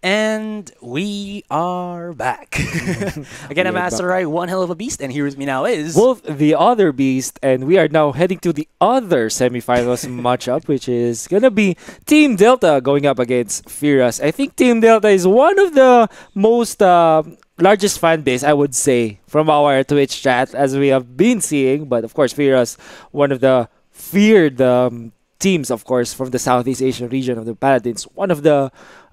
And we are back. Again, I'm Asteroid, one hell of a beast, and here with me now is... Wolf, the other beast, and we are now heading to the other semifinals matchup, which is going to be Team Delta going up against FearUS. I think Team Delta is one of the most largest fan base, I would say, from our Twitch chat, as we have been seeing. But of course, FearUS, one of the feared teams, of course, from the Southeast Asian region of the Paladins, one of the,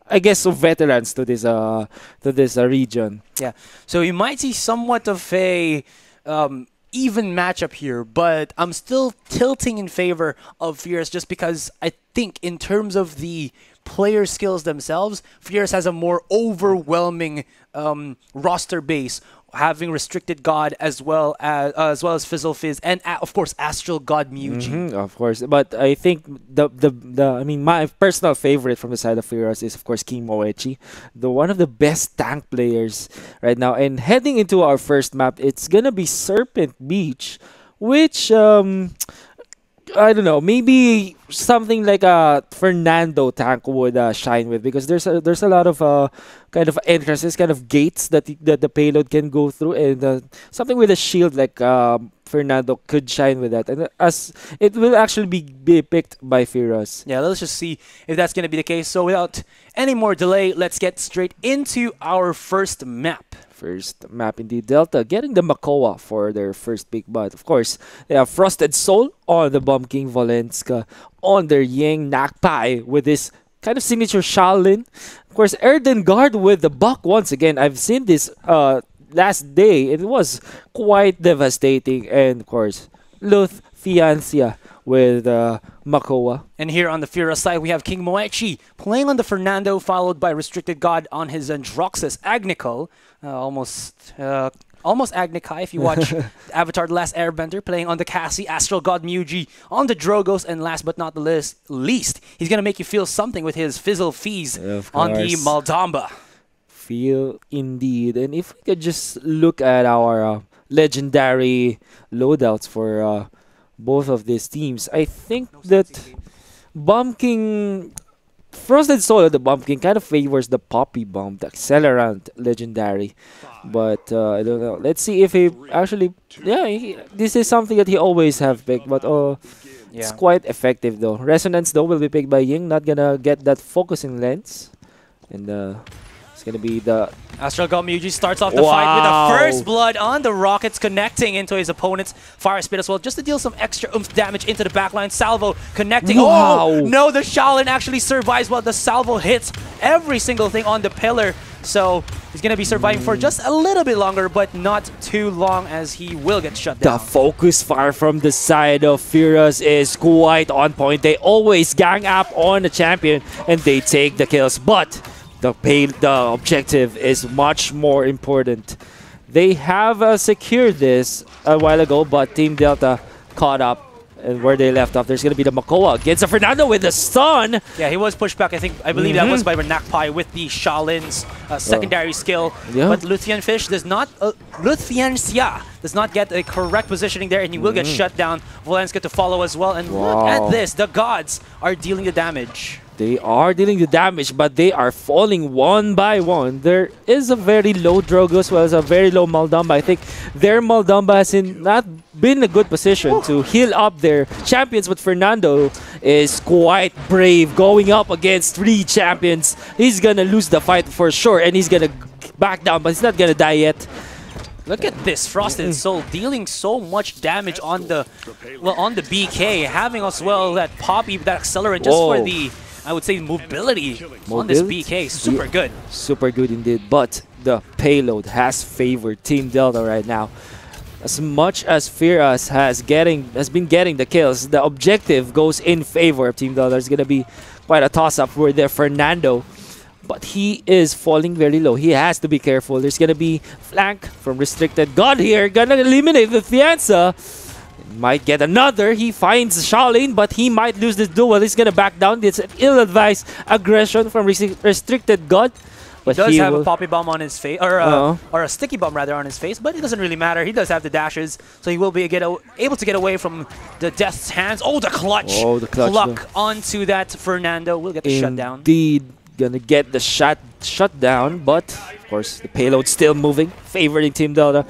I guess, so veterans to this region. Yeah, so you might see somewhat of a even matchup here, but I'm still tilting in favor of FearUS just because I think in terms of the player skills themselves, FearUS has a more overwhelming roster base, having RestrictedGOD as well as FeezleFeez and of course AstralGodMyuji. Of course, but I think my personal favorite from the side of FearUS is of course KingMOECCHI, one of the best tank players right now. And heading into our first map, it's gonna be Serpent Beach, which I don't know, maybe something like a Fernando tank would shine with, because there's a lot of kind of entrances, kind of gates that the payload can go through, and something with a shield like Fernando could shine with that, and as it will actually be picked by FearUS. Yeah, let's just see if that's going to be the case. So without any more delay, let's get straight into our first map. First map indeed. Delta getting the Makoa for their first pick, but of course they have Frosted Soul on the Bomb King, Volenska on their Ying, NakPiie with this kind of signature Shaolin. Of course, Erdengard with the Buck once again. I've seen this last day. It was quite devastating. And of course, Luthfiancia with Makoa. And here on the FearUS side, we have KingMOECCHI playing on the Fernando, followed by RestrictedGOD on his Androxus Agnical. Almost Agnical if you watch Avatar The Last Airbender, playing on the Cassie, AstralGodMyuji on the Drogos, and last but not the least, he's going to make you feel something with his FeezleFeez on the Maldamba. Feel indeed. And if we could just look at our legendary loadouts for both of these teams, I think that Bomb King, Frosted Soul of the Bomb King kind of favors the Poppy Bomb, the Accelerant legendary. But I don't know. Let's see if he actually... Yeah, this is something that he always have picked, but it's quite effective though. Resonance though will be picked by Ying, not gonna get that focusing lens. And it's gonna be the... AstralGodMyuji starts off the fight with the first blood on the rockets, connecting into his opponent's fire spit as well, just to deal some extra oomph damage into the backline. Salvo connecting. Wow. Oh no, the Shaolin actually survives while the salvo hits every single thing on the pillar. So he's gonna be surviving for just a little bit longer, but not too long, as he will get shut down. The focus fire from the side of FearUS is quite on point. They always gang up on the champion and they take the kills, but the objective is much more important. They have secured this a while ago, but Team Delta caught up. And where they left off, there's going to be the Makoa against the Fernando with the stun. Yeah, he was pushed back. I believe that was by NakPiie with the Shaolin's secondary skill. Yeah. But Luthfiancia does not get a correct positioning there, and he will get shut down. Volenska to follow as well. And look at this. The gods are dealing the damage. They are dealing the damage, but they are falling one by one. There is a very low Drogo as well as a very low Maldamba. I think their Maldamba has not been in a good position to heal up their champions, but Fernando is quite brave going up against 3 champions. He's gonna lose the fight for sure, and he's gonna back down, but he's not gonna die yet. Look at this Frosted Soul dealing so much damage on the BK, having as well that Poppy, that Accelerant, just for the, I would say, mobility on this BK. Super good. Super good indeed. But the payload has favored Team Delta right now. As much as FearUS has been getting the kills, the objective goes in favor of Team Delta. It's going to be quite a toss-up with their Fernando. But he is falling very low. He has to be careful. There's going to be flank from RestrictedGOD here. Gonna eliminate the Fianza. Might get another. He finds Shaolin, but he might lose this duel. He's gonna back down. It's an ill-advised aggression from RestrictedGOD. But he does have a Poppy Bomb on his face, or a Sticky Bomb rather on his face, but it doesn't really matter. He does have the dashes, so he will be able to get away from the Death's hands. Oh, the clutch! Oh, the clutch pluck onto that Fernando. Will get the shutdown. Indeed. gonna get the shut down, but of course the payload still moving, favoring Team Delta.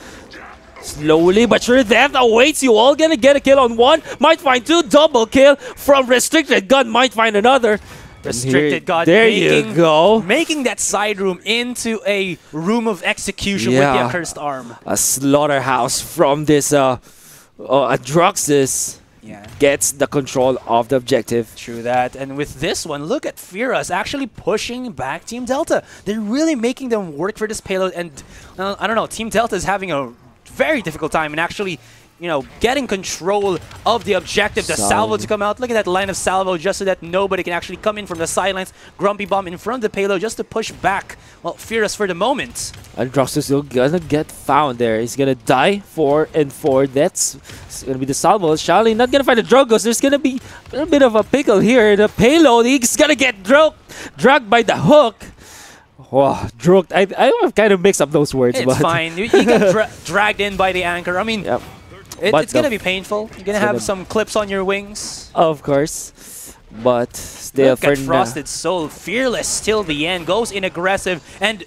Slowly but sure, death awaits you all. Gonna get a kill on one, might find two, double kill from RestrictedGOD, might find another. RestrictedGOD there you go. Making that side room into a room of execution with the accursed arm. A slaughterhouse from this Adroxus. Yeah. Gets the control of the objective. True that. And with this one, look at FearUS actually pushing back Team Delta. They're really making them work for this payload. And I don't know, Team Delta is having a very difficult time in actually, you know, getting control of the objective. The salvo to come out. Look at that line of salvo just so that nobody can actually come in from the sidelines. Grumpy Bomb in front of the payload just to push back, well, FearUS for the moment. Adroxus still gonna get found there. He's gonna die 4 and 4. That's gonna be the salvo. Shally not gonna find the Drogos. There's gonna be a little bit of a pickle here. The payload, he's gonna get dragged by the hook. Wow, drugged. I kind of mix up those words. It's fine. You get dragged in by the anchor. I mean, yep. It's going to be painful. You're going to have some clips on your wings. Of course. But still, look at Frosted Soul. Fearless till the end. Goes in aggressive. And,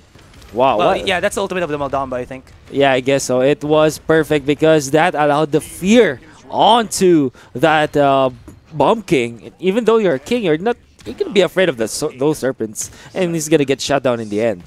wow. Well, yeah, that's the ultimate of the Maldamba, I think. Yeah, I guess so. It was perfect because that allowed the fear onto that Bomb King. Even though you're a king, you're going to be afraid of those serpents. And he's going to get shut down in the end.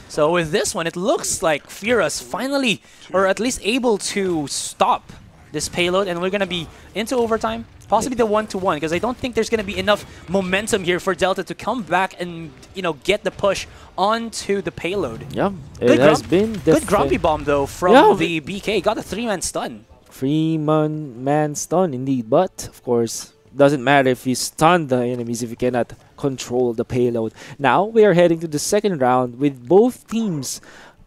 So with this one, it looks like FearUS finally, or at least able to stop this payload, and we're going to be into overtime, possibly the 1-to-1, because I don't think there's going to be enough momentum here for Delta to come back and, you know, get the push onto the payload. Yeah, it has been good Grumpy Bomb, though, from the BK. Got a 3-man stun. 3-man stun, indeed. But, of course, doesn't matter if you stun the enemies if you cannot control the payload. Now, we are heading to the second round with both teams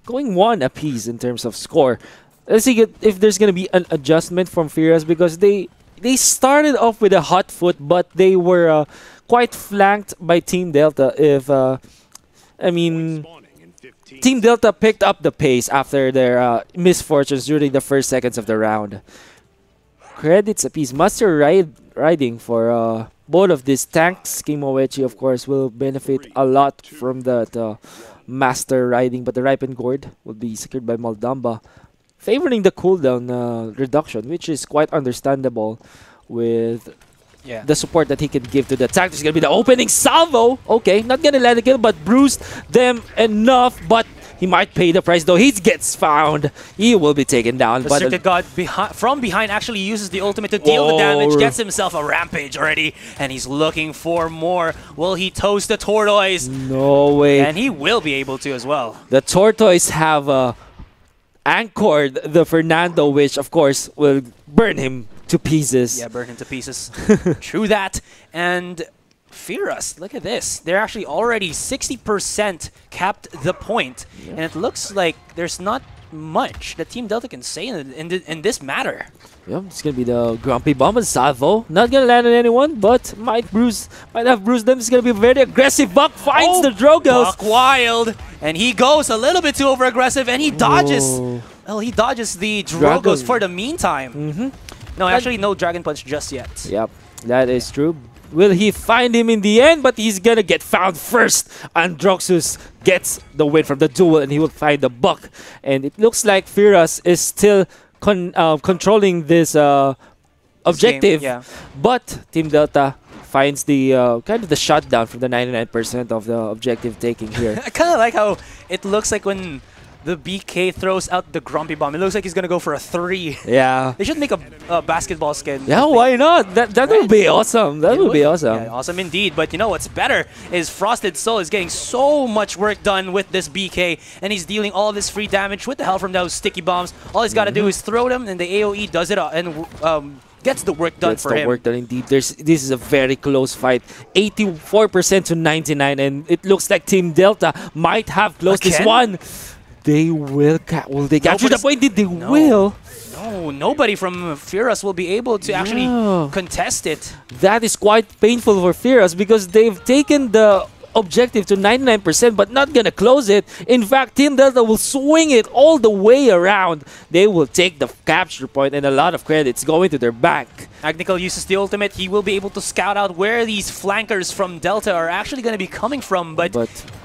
going 1 apiece in terms of score. Let's see if there's going to be an adjustment from FearUS because they started off with a hot foot, but they were quite flanked by Team Delta. Team Delta picked up the pace after their misfortunes during the first seconds of the round. Credits apiece. Master riding for both of these tanks. KingMOECCHI, of course, will benefit a lot from that master riding, but the Ripened Gourd will be secured by Maldamba, favoring the cooldown reduction, which is quite understandable with the support that he can give to the tank. There's going to be the opening salvo. Okay, not going to land a kill, but bruised them enough, but he might pay the price, though. He gets found. He will be taken down. RestrictedGOD from behind actually uses the ultimate to deal the damage, gets himself a rampage already, and he's looking for more. Will he toast the Tortoise? No way. And he will be able to as well. The Tortoise have anchored the Fernando, which, of course, will burn him to pieces. Yeah, burn him to pieces. True that. And FearUS, look at this. They're actually already 60% capped the point. And it looks like there's not much that Team Delta can say in this matter. Yeah, it's going to be the Grumpy Bomb and Salvo. Not going to land on anyone, but might have bruised them. It's going to be very aggressive. Buck finds the Drogos. Buck Wild. And he goes a little bit too over-aggressive, and he dodges. Well, he dodges the Drogos for the meantime. No, actually, no Dragon Punch just yet. Yep, that is true. Will he find him in the end? But he's gonna get found first. Androxus gets the win from the duel, and he will find the Buck. And it looks like FearUS is still controlling this objective. But Team Delta finds the kind of the shutdown from the 99% of the objective taking here. I kind of like how it looks like when the BK throws out the Grumpy Bomb. It looks like he's going to go for a 3. Yeah. They should make a basketball skin. Yeah, why not? That would be awesome. That would be awesome. Yeah, awesome indeed. But you know what's better is Frosted Soul is getting so much work done with this BK, and he's dealing all this free damage with the help from those sticky bombs. All he's got to do is throw them, and the AoE does it and gets the work done for him. Gets the work done indeed. This is a very close fight. 84% to 99, and it looks like Team Delta might have closed this one. Will they capture the point? They will. No, nobody from FearUS will be able to actually contest it. That is quite painful for FearUS because they've taken the objective to 99%, but not gonna close it. In fact, Team Delta will swing it all the way around. They will take the capture point, and a lot of credits going to their bank. Agnical uses the ultimate. He will be able to scout out where these flankers from Delta are actually going to be coming from, but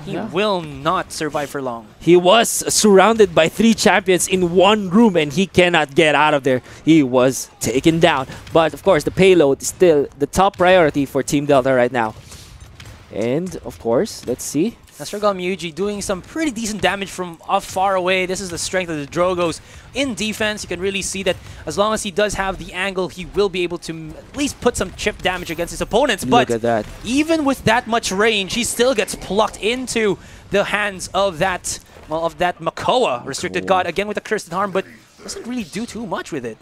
he will not survive for long. He was surrounded by 3 champions in one room, and he cannot get out of there. He was taken down. But of course, the payload is still the top priority for Team Delta right now. And of course, let's see. AstralGodMyuji doing some pretty decent damage from far away. This is the strength of the Drogos in defense. You can really see that as long as he does have the angle, he will be able to at least put some chip damage against his opponents. But look at that. Even with that much range, he still gets plucked into the hands of that, well, of that Makoa, Restricted God, again with a Cursed Harm, but doesn't really do too much with it.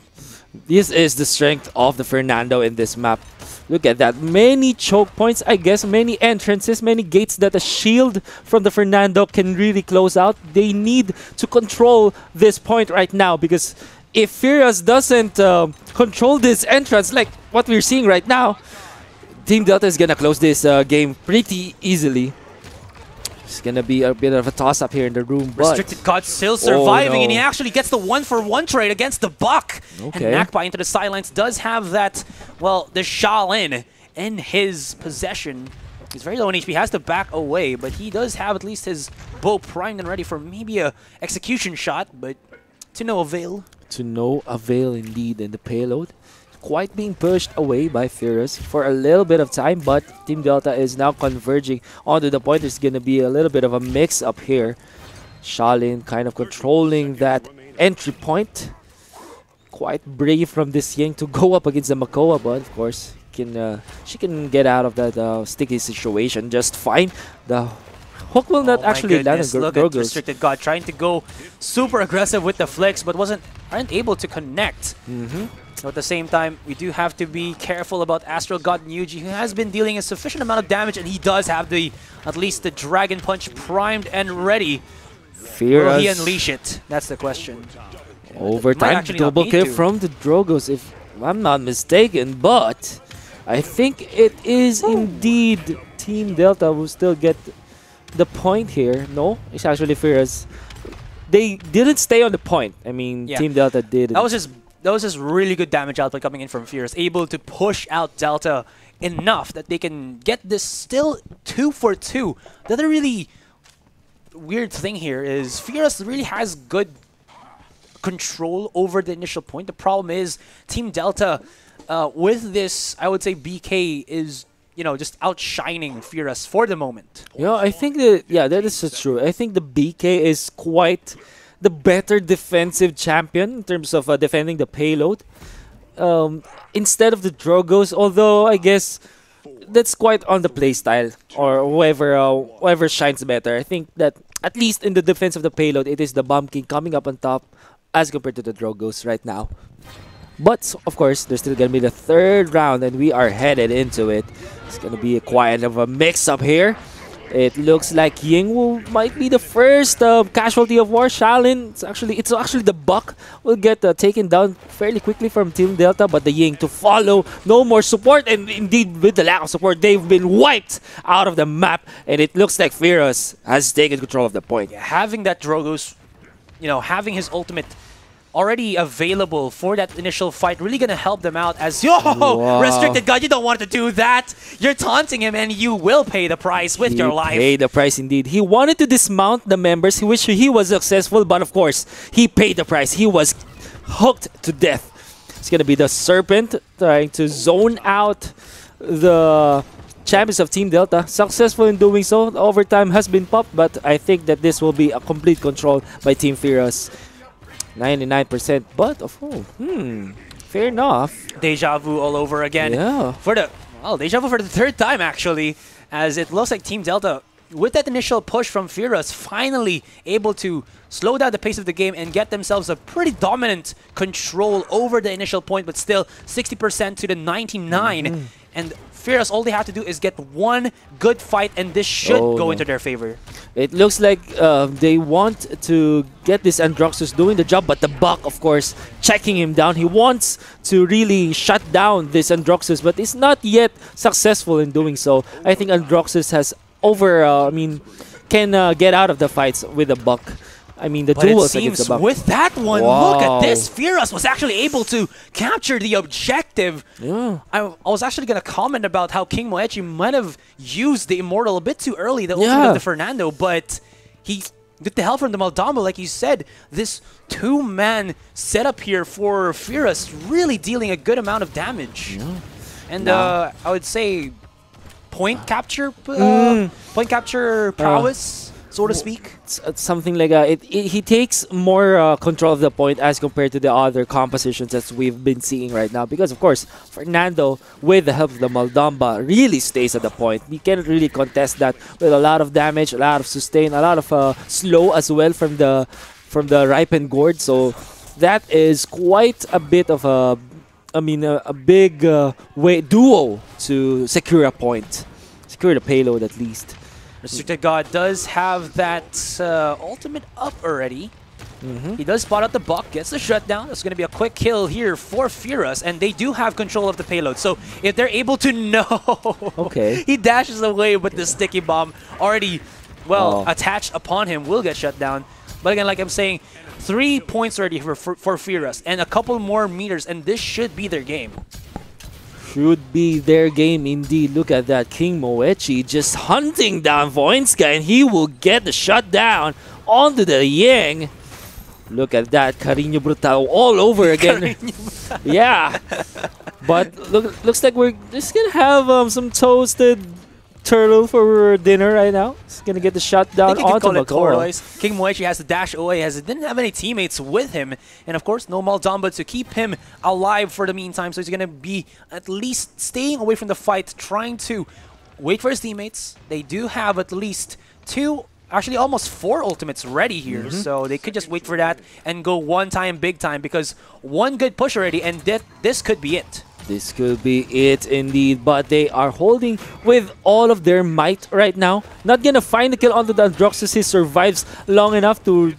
This is the strength of the Fernando in this map. Look at that. Many choke points, I guess, many entrances, many gates that a shield from the Fernando can really close out. They need to control this point right now, because if FearUS doesn't control this entrance like what we're seeing right now, Team Delta is going to close this game pretty easily. It's going to be a bit of a toss-up here in the room. Restricted God still surviving, and he actually gets the 1-for-1 trade against the Buck. Okay. And NakPiie into the sidelines does have that, well, the Shaolin in his possession. He's very low on HP, has to back away, but he does have at least his bow primed and ready for maybe a execution shot, but to no avail. To no avail indeed, and the payload quite being pushed away by FearUS for a little bit of time, but Team Delta is now converging onto the point. There's going to be a little bit of a mix-up here. Shaolin kind of controlling that entry point. Quite brave from this Ying to go up against the Makoa, but of course she can get out of that sticky situation just fine. The hook will not actually land on Look at Restricted God trying to go super aggressive with the flicks, but aren't able to connect. So at the same time, we do have to be careful about AstralGodMyuji, who has been dealing a sufficient amount of damage, and he does have at least the Dragon Punch primed and ready. Will he unleash it? That's the question. Overtime double kill from the Drogos, if I'm not mistaken, but I think it is indeed Team Delta who still get the point here. No, it's actually FearUS. They didn't stay on the point. I mean, Team Delta did. That was just really good damage output coming in from FearUS, able to push out Delta enough that they can get this still 2-for-2. The other really weird thing here is FearUS really has good control over the initial point. The problem is Team Delta, with this, I would say BK is, just outshining FearUS for the moment. Yeah, I think that is so true. I think the BK is quite the better defensive champion in terms of defending the payload instead of the Drogos, although I guess that's quite on the playstyle or whoever shines better. I think that at least in the defense of the payload, it is the Bomb King coming up on top as compared to the Drogos right now. But of course, there's still gonna be the 3rd round, and we are headed into it. It's gonna be quite of a mix-up here. It looks like Ying might be the first casualty of war. Shaolin, it's actually the Buck will get taken down fairly quickly from Team Delta, but the Ying to follow. No more support, and indeed with the lack of support, they've been wiped out of the map, and it looks like FearUS has taken control of the point. Yeah, having that Drogos, having his ultimate already available for that initial fight, really gonna help them out as, Restricted God, you don't want to do that. You're taunting him, and you will pay the price with your life. Pay the price indeed. He wanted to dismount the members. He wished he was successful, but of course, he paid the price. He was hooked to death. It's gonna be the Serpent trying to zone out the champions of Team Delta. Successful in doing so. Overtime has been popped, but I think that this will be a complete control by Team FearUS. 99%, but fair enough. Deja vu all over again. Yeah. Deja vu for the 3rd time actually, as it looks like Team Delta, with that initial push from FearUS, finally able to slow down the pace of the game and get themselves a pretty dominant control over the initial point, but still 60% to the 99. And FearUS, all they have to do is get one good fight, and this should go into their favor. It looks like they want to get this Androxus doing the job, but the Buck, of course, checking him down. He wants to really shut down this Androxus, but is not yet successful in doing so. I think Androxus has get out of the fights with the buck. I mean, the But it duels against the seems buck. with that one, Wow. look at this. FearUS was actually able to capture the objective. Yeah. I was actually going to comment about how KingMOECCHI might have used the Immortal a bit too early, the ultimate of the Fernando, but he did the hell from the Maldamba, like you said. This two-man setup here for FearUS really dealing a good amount of damage. Yeah. And I would say point capture prowess, so to speak. It's something like he takes more control of the point as compared to the other compositions that we've been seeing right now, because of course Fernando, with the help of the Maldamba, really stays at the point. You can't really contest that with a lot of damage, a lot of sustain, a lot of slow as well from the ripened gourd. So that is quite a bit of a big duo to secure a point, secure the payload at least. RestrictedGOD does have that ultimate up already. He does spot out the buck, gets the shutdown. It's going to be a quick kill here for FearUS, and they do have control of the payload. So if they're able to he dashes away with the sticky bomb already, attached upon him, will get shut down. But again, like I'm saying, 3 points already for FearUS, and a couple more meters, and this should be their game. Should be their game indeed. Look at that. KingMOECCHI just hunting down Volenska, and he will get the shutdown onto the Yang. Look at that. Carino Brutal all over again. Yeah. But looks like we're just going to have some toasted turtle for dinner right now. He's going to get the shutdown onto Makoa. KingMOECCHI has to dash away as he didn't have any teammates with him. And of course, no Maldamba to keep him alive for the meantime. So he's going to be at least staying away from the fight, trying to wait for his teammates. They do have at least actually almost 4 ultimates ready here. So they could just wait for that and go one time, big time, because one good push already, and this could be it. This could be it indeed, but they are holding with all of their might right now. Not gonna find the kill onto the Androxus. He survives long enough to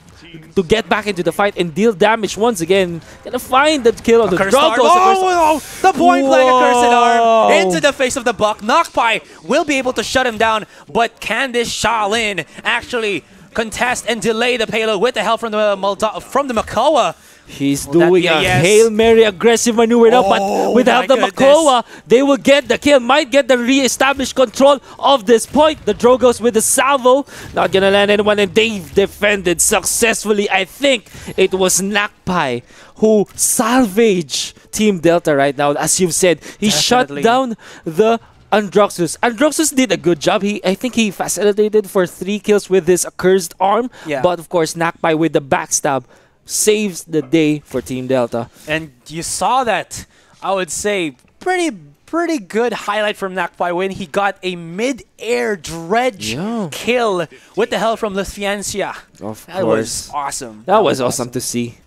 get back into the fight and deal damage once again. Gonna find the kill on the Drogos. The point blank accursed arm into the face of the buck. NakPiie will be able to shut him down, but can this Shaolin actually contest and delay the payload with the help from the Makoa? He's doing a Hail Mary aggressive maneuver now, but without the Makoa, they will get the kill, might get the re-established control of this point. The Drogos with the salvo, not gonna land anyone, and they've defended successfully. I think it was NakPiie who salvaged Team Delta right now. As you've said, he shut down the Androxus. Androxus did a good job. I think he facilitated for 3 kills with his accursed arm, but of course NakPiie with the backstab saves the day for Team Delta. And you saw that, I would say, pretty good highlight from NakPiie when he got a mid-air dredge kill with the help from Lithuania. That was awesome. That was awesome to see.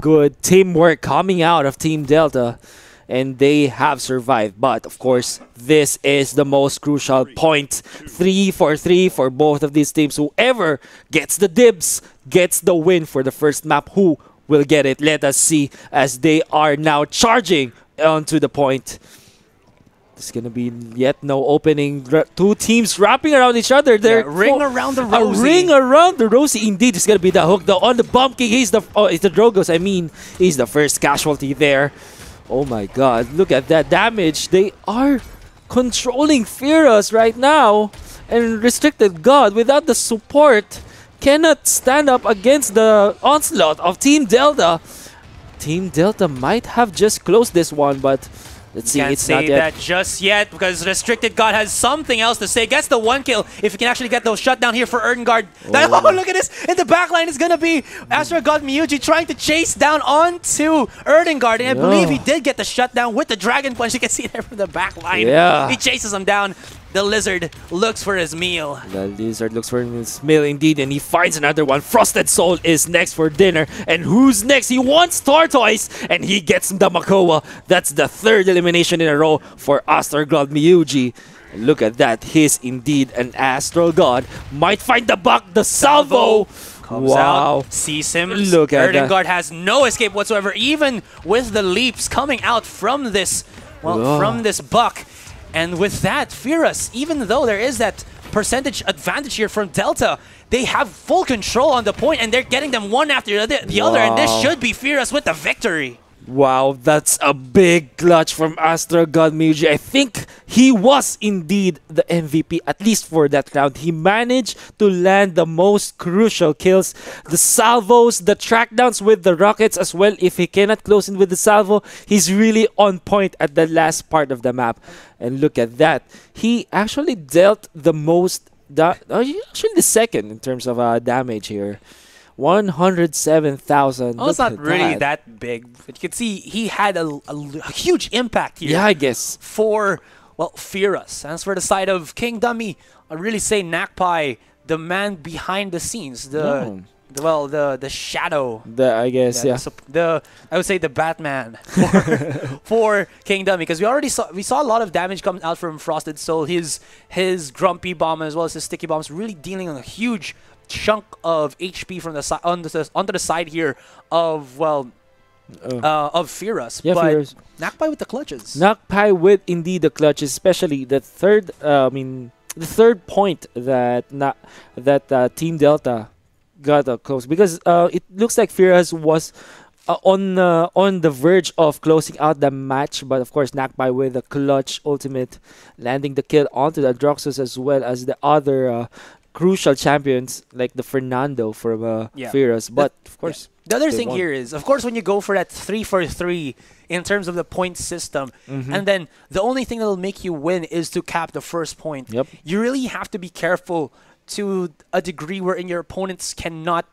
Good teamwork coming out of Team Delta, and they have survived. But of course, this is the most crucial point. 3 for 3 for both of these teams. Whoever gets the dibs gets the win for the first map. Who will get it? Let us see, as they are now charging onto the point. There's gonna be yet no opening. 2 teams wrapping around each other. Ring around the Rosie. A ring around the Rosie. Indeed, it's gonna be the hook. On the bump kick, it's the Drogos. I mean, he's the first casualty there. Oh my god, look at that damage. They are controlling FearUS right now, and RestrictedGOD, without the support, cannot stand up against the onslaught of Team Delta. Team Delta might have just closed this one, but let's see, it's not yet. Can't say that just yet, because RestrictedGOD has something else to say. Gets the 1 kill if he can actually get those shutdown here for Erdengard. Oh, look at this! In the backline is gonna be AstralGodMyuji trying to chase down onto Erdengard, and I believe he did get the shutdown with the Dragon Punch. You can see there from the backline. He chases him down. The lizard looks for his meal. The lizard looks for his meal indeed, and he finds another one. Frosted Soul is next for dinner. And who's next? He wants Tortoise, and he gets the Makoa. That's the 3rd elimination in a row for AstralGodMyuji. Look at that. He's indeed an Astral God. Might find the buck, the salvo. Comes out, sees him. Look at that. Erdengard has no escape whatsoever, even with the leaps coming out from this, from this buck. And with that, FearUS, even though there is that percentage advantage here from Delta. They have full control on the point, and they're getting them one after the other, and this should be FearUS with the victory. Wow, that's a big clutch from AstralGodMyuji. I think he was indeed the MVP, at least for that round. He managed to land the most crucial kills. The salvos, the trackdowns with the rockets as well. If he cannot close in with the salvo, he's really on point at the last part of the map. And look at that. He actually dealt the most, actually the second in terms of damage here. 107,000. Oh, it's not really that big. But you can see he had a huge impact here. Yeah, I guess. For, well, FearUS. As for the side of King Dummy, I really say NakPiie, the man behind the scenes. The shadow. I guess, yeah. I would say the Batman for King Dummy, because we saw a lot of damage coming out from Frosted Soul. His Grumpy Bomb as well as his Sticky Bombs really dealing a huge chunk of HP from the side onto the side here of FearUS. Yeah, but FearUS. NakPiie with the clutches. NakPiie with indeed the clutches, especially the third. The third point that Team Delta got close, because it looks like FearUS was on the verge of closing out the match, but of course NakPiie with the clutch ultimate, landing the kill onto the Droxus as well as the other crucial champions like the Fernando from FearUS. But of course, the other thing here is, of course, when you go for that 3-for-3 in terms of the point system, and then the only thing that will make you win is to cap the first point. Yep. You really have to be careful to a degree wherein your opponents cannot,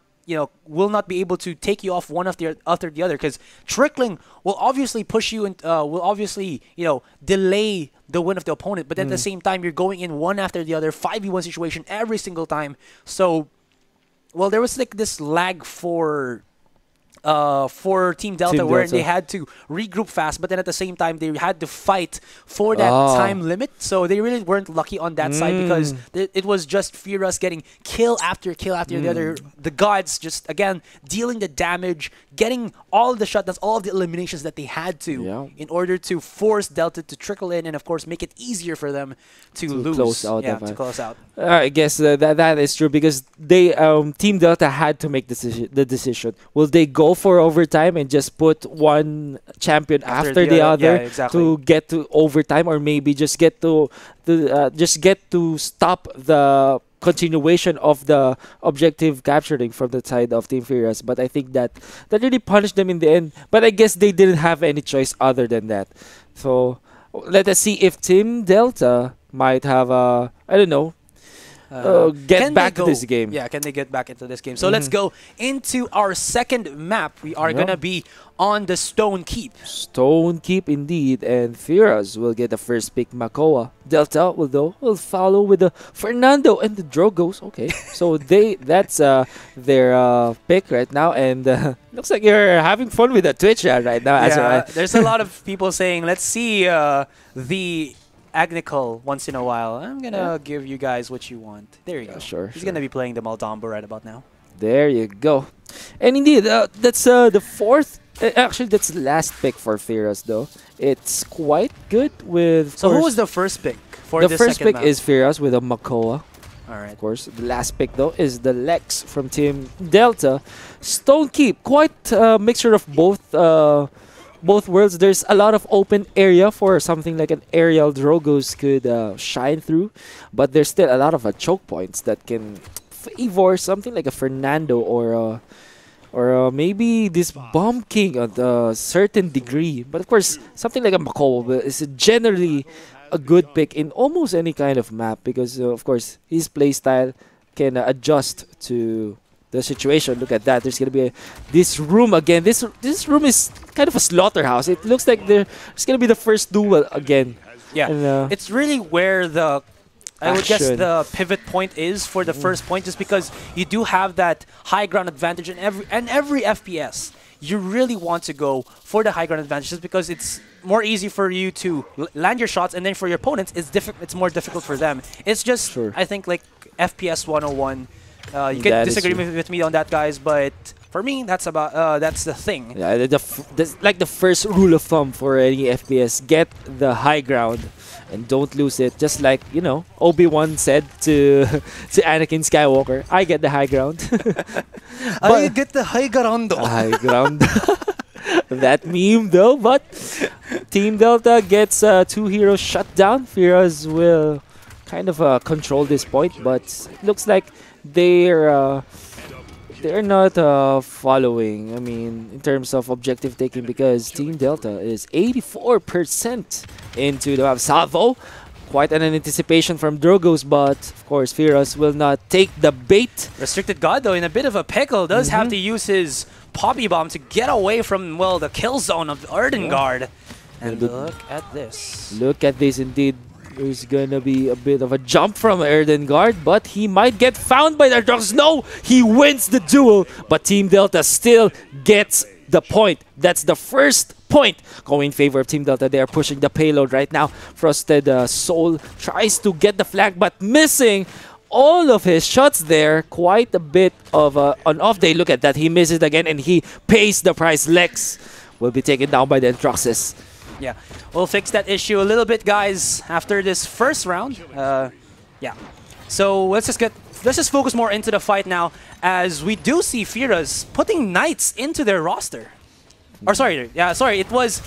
will not be able to take you off one after the other, because trickling will obviously push you and will obviously delay the win of the opponent, but at the same time you're going in one after the other 5v1 situation every single time. So, well, there was like this lag for Team Delta, where they had to regroup fast, but then at the same time they had to fight for that time limit. So they really weren't lucky on that side, because it was just FearUS getting kill after kill after the other. The gods just again dealing the damage, getting all of the shutdowns, all of the eliminations that they had to in order to force Delta to trickle in, and of course make it easier for them to lose. To close out. I guess that is true, because they Team Delta had to make the decision. Will they go for overtime and just put one champion after the other to get to overtime, or maybe just get to stop the continuation of the objective capturing from the side of Team FearUS? But I think that really punished them in the end. But I guess they didn't have any choice other than that. So let us see if Team Delta might have I don't know, get back to this game. Yeah, can they get back into this game? So let's go into our second map. We are going to be on the Stone Keep. Stone Keep indeed, and FearUS will get the first pick, Makoa. Delta will follow with the Fernando and the Drogos. Okay, so that's their pick right now, and looks like you're having fun with the Twitch chat right now. Yeah, there's a lot of people saying, let's see the Agnical once in a while. I'm gonna give you guys what you want. There you go. He's gonna be playing the Maldambo right about now. There you go. And indeed, that's the fourth. Actually, that's the last pick for FearUS, though. It's quite good with. So who was the first pick for the first pick? Is FearUS with a Makoa. All right. Of course, the last pick though is the Lex from Team Delta. Stone Keep, quite a mixture of both worlds. There's a lot of open area for something like an aerial Drogos could shine through, but there's still a lot of choke points that can favor something like a Fernando or maybe this Bomb King at a certain degree. But of course, something like a Makoa is generally a good pick in almost any kind of map, because of course his playstyle can adjust to the situation. Look at that. There's gonna be this room again. This room is kind of a slaughterhouse. It looks like it's gonna be the first duel again. Yeah, and, it's really where I would guess the pivot point is for the first point, just because you do have that high ground advantage in every FPS. You really want to go for the high ground advantage, just because it's more easy for you to land your shots, and then for your opponents, it's more difficult for them. It's just I think like FPS 101. You can disagree with me on that, guys, but For me, that's the thing. Yeah, that's like the first rule of thumb for any FPS: get the high ground and don't lose it. Just like, you know, Obi-Wan said to to Anakin Skywalker, "I get the high ground." I get the high ground. High ground. That meme though, but Team Delta gets 2 heroes shut down. FearUS will kind of control this point, but it looks like they're not following, I mean, in terms of objective taking, because Team Delta is 84% into the map. Salvo, quite an anticipation from Drogos, but of course FearUS will not take the bait. RestrictedGOD, though, in a bit of a pickle, does have to use his Poppy Bomb to get away from, well, the kill zone of Erdengard. And look at this. Look at this, indeed. There's gonna be a bit of a jump from Erdengard, but he might get found by the Drogos. No! He wins the duel, but Team Delta still gets the point. That's the first point going in favor of Team Delta. They are pushing the payload right now. Frosted Soul tries to get the flank, but missing all of his shots there. Quite a bit of an off day. Look at that. He misses again, and he pays the price. Lex will be taken down by the Entroxes. Yeah, we'll fix that issue a little bit, guys, after this first round. Yeah. So let's just focus more into the fight now, as we do see FearUS putting Knights into their roster. Or sorry, it was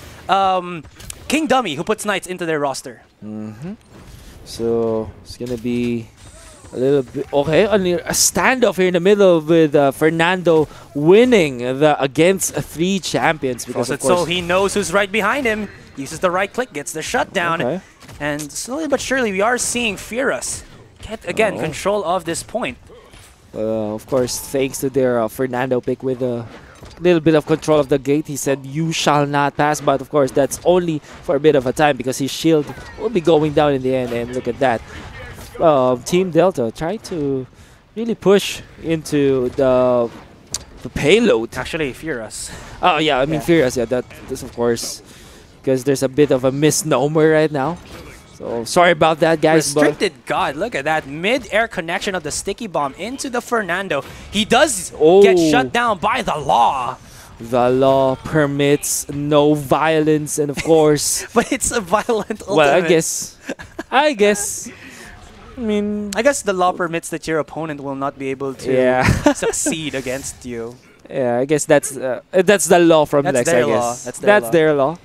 King Dummy who puts Knights into their roster. So it's gonna be a little bit okay. A standoff here in the middle with Fernando winning against 3 champions, because of course so he knows who's right behind him. Uses the right click, gets the shutdown, and slowly but surely we are seeing FearUS get again control of this point. Of course, thanks to their Fernando pick with a little bit of control of the gate. He said, "You shall not pass," but of course that's only for a bit of a time, because his shield will be going down in the end. And look at that. Team Delta try to really push into the payload. Actually, FearUS. Oh yeah, I mean FearUS. Yeah, that's of course, because there's a bit of a misnomer right now. So sorry about that, guys. RestrictedGOD, look at that mid-air connection of the sticky bomb into the Fernando. He does get shut down by the law. The law permits no violence, and of course, but it's a violent ultimate. Well, I guess. I mean, I guess the law permits that your opponent will not be able to succeed against you. Yeah, I guess that's the law from Lex, I guess. That's their law.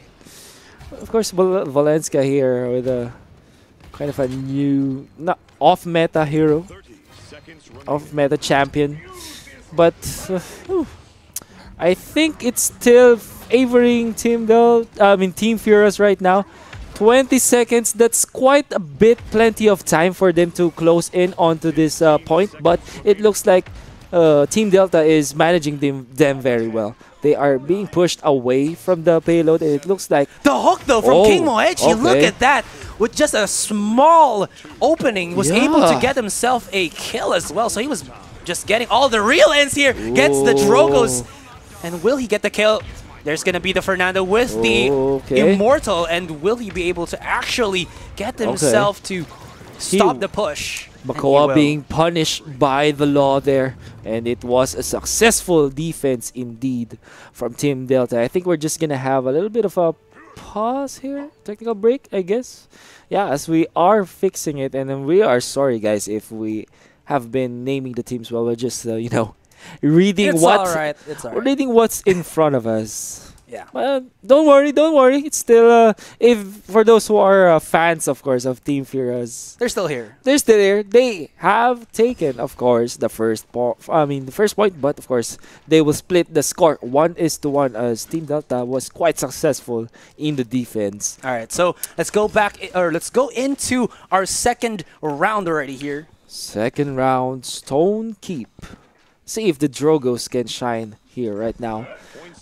Of course, Volenska here with a kind of a new, not off-meta hero, off-meta champion. But I think it's still favoring Team FearUS right now. 20 seconds, that's quite a bit, plenty of time for them to close in onto this point, but it looks like Team Delta is managing them very well. They are being pushed away from the payload, and it looks like... The hook, though, from KingMOECCHI, look at that! With just a small opening, was able to get himself a kill as well, so he was just getting all the real ends here, gets the Drogos, and will he get the kill? There's going to be the Fernando with the Immortal, and will he be able to actually get himself to stop the push? Makoa being punished by the law there, and it was a successful defense indeed from Team Delta. I think we're just going to have a little bit of a pause here, technical break, I guess. Yeah, as we are fixing it, and then we are sorry, guys, if we have been naming the teams well. We're just, you know, reading reading what's in front of us. Yeah. But don't worry. It's still if for those who are fans, of course, of Team FearUS, they're still here. They're still here. They have taken, of course, the first point, but of course they will split the score 1-1, as Team Delta was quite successful in the defense. All right, so let's go into our second round already here. Second round, Stone Keep. See if the Drogos can shine here right now.